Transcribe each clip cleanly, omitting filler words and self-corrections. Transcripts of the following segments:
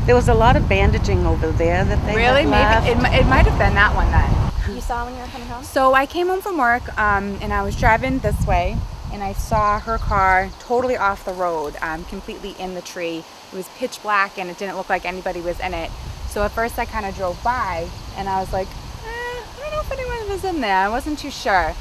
There was a lot of bandaging over there that they Really? had Maybe left. it might have been that one then. You saw when you were coming home? So I came home from work and I was driving this way and I saw her car totally off the road, completely in the tree. It was pitch black and it didn't look like anybody was in it. So at first I kind of drove by and I was like, I don't know if anyone was in there. I wasn't too sure.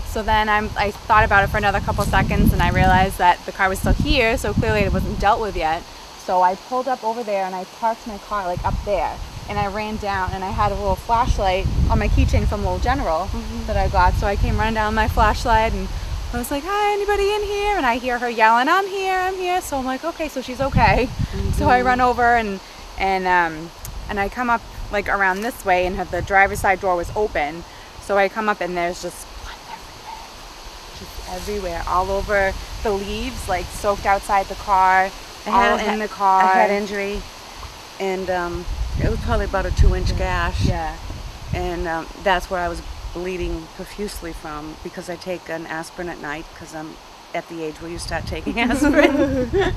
So then I thought about it for another couple seconds and I realized that the car was still here, so clearly it wasn't dealt with yet. So I pulled up over there and I parked my car like up there. And I ran down and I had a little flashlight on my keychain from Lowell General that I got. So I came running down with my flashlight and I was like, hi, anybody in here? And I hear her yelling, I'm here, I'm here. So I'm like, okay, so she's okay. So I run over and I come up like around this way and the driver's side door was open. So I come up and there's just blood everywhere. Just everywhere, all over the leaves, like soaked outside the car, all in the car. I had injury and it was probably about a 2-inch gash. Yeah. And that's where I was bleeding profusely from, because I take an aspirin at night because I'm at the age where you start taking aspirin.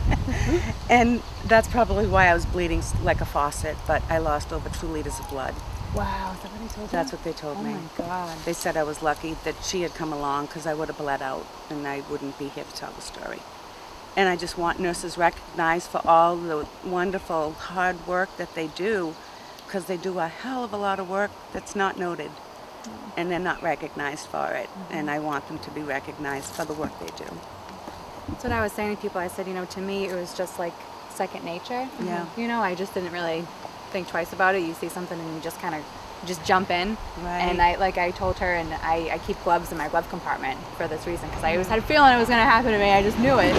And that's probably why I was bleeding like a faucet, but I lost over 2 liters of blood. Wow, is that what they told you? That's what they told me. Oh my God. They said I was lucky that she had come along because I would have bled out and I wouldn't be here to tell the story. And I just want nurses recognized for all the wonderful hard work that they do, because they do a hell of a lot of work that's not noted and they're not recognized for it. And I want them to be recognized for the work they do. That's what I was saying to people. I said, you know, to me it was just like second nature. Yeah. You know, I just didn't really think twice about it. You see something and you just kind of just jump in. Right. And I told her, and I keep gloves in my glove compartment for this reason, because I always had a feeling it was going to happen to me. I just knew it.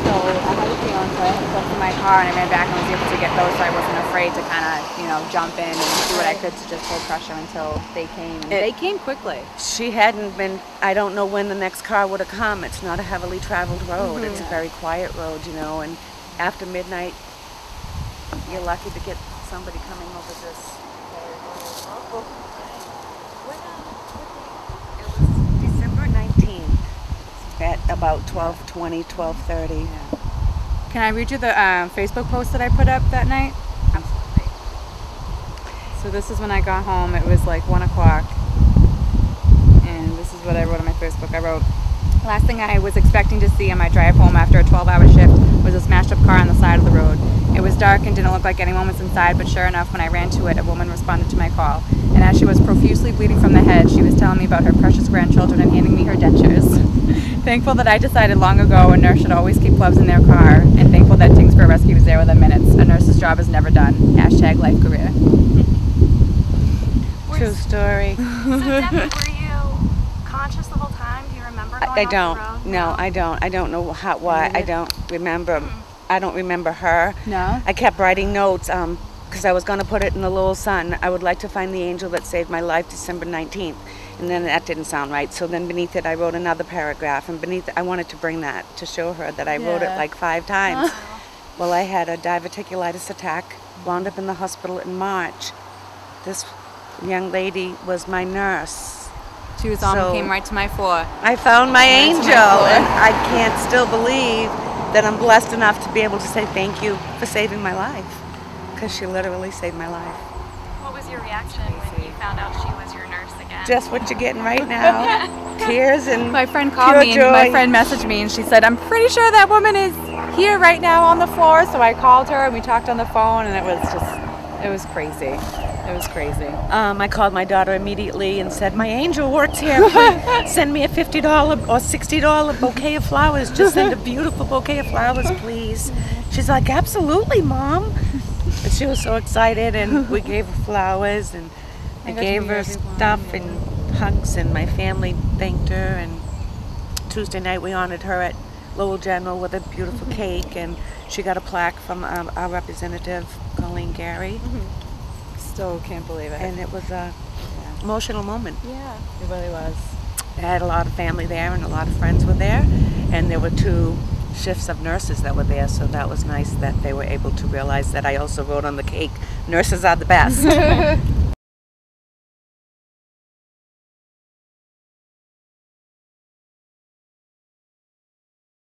So I had a feeling, so I had gloves in my car and I ran back and was able to get those, so I wasn't afraid to kind of, you know, jump in and do what I could to just hold pressure until they came. They came quickly. She hadn't been, I don't know when the next car would have come. It's not a heavily traveled road. It's a very quiet road, you know, and after midnight, you're lucky to get somebody coming over this. It was December 19th at about 12:20, 12:30. Yeah. Can I read you the Facebook post that I put up that night? Absolutely. So this is when I got home. It was like 1 o'clock. And this is what I wrote on my Facebook. I wrote, last thing I was expecting to see on my drive home after a 12-hour shift was a smashed up car on the side of the road. It was dark and didn't look like anyone was inside, but sure enough, when I ran to it, a woman responded to my call. And as she was profusely bleeding from the head, she was telling me about her precious grandchildren and handing me her dentures. Thankful that I decided long ago a nurse should always keep gloves in their car, and thankful that Tyngsboro Rescue was there within minutes. A nurse's job is never done. Hashtag life career. True story. So Debbie, were you conscious the whole time? Do you remember going I off don't. the road? No, I don't. I don't know how, why. I don't remember. I don't remember her. No? I kept writing notes because I was going to put it in the Lowell Sun. I would like to find the angel that saved my life December 19th. And then that didn't sound right. So then beneath it, I wrote another paragraph. And beneath it, I wanted to bring that to show her that I wrote it like 5 times. Well, I had a diverticulitis attack, wound up in the hospital in March. This young lady was my nurse. She was on, came right to my floor. I found my Right to angel, my floor. and I can't still believe that I'm blessed enough to be able to say thank you for saving my life, because she literally saved my life. What was your reaction when you found out she was your nurse again? Just what you're getting right now. Tears and My friend called pure me, and joy. my friend messaged me, and she said, I'm pretty sure that woman is here right now on the floor. So I called her, and we talked on the phone, and it was crazy. It was crazy. I called my daughter immediately and said, my angel works here. Please send me a $50 or $60 bouquet of flowers. Just send a beautiful bouquet of flowers, please. She's like, absolutely, Mom. And she was so excited, and we gave her flowers, and I gave her stuff and hugs, and my family thanked her. And Tuesday night we honored her at Lowell General with a beautiful cake, and she got a plaque from our representative, Colleen Gary. Still can't believe it. And it was a emotional moment. Yeah, it really was. I had a lot of family there, and a lot of friends were there, and there were 2 shifts of nurses that were there, so that was nice that they were able to realize that I also wrote on the cake, nurses are the best.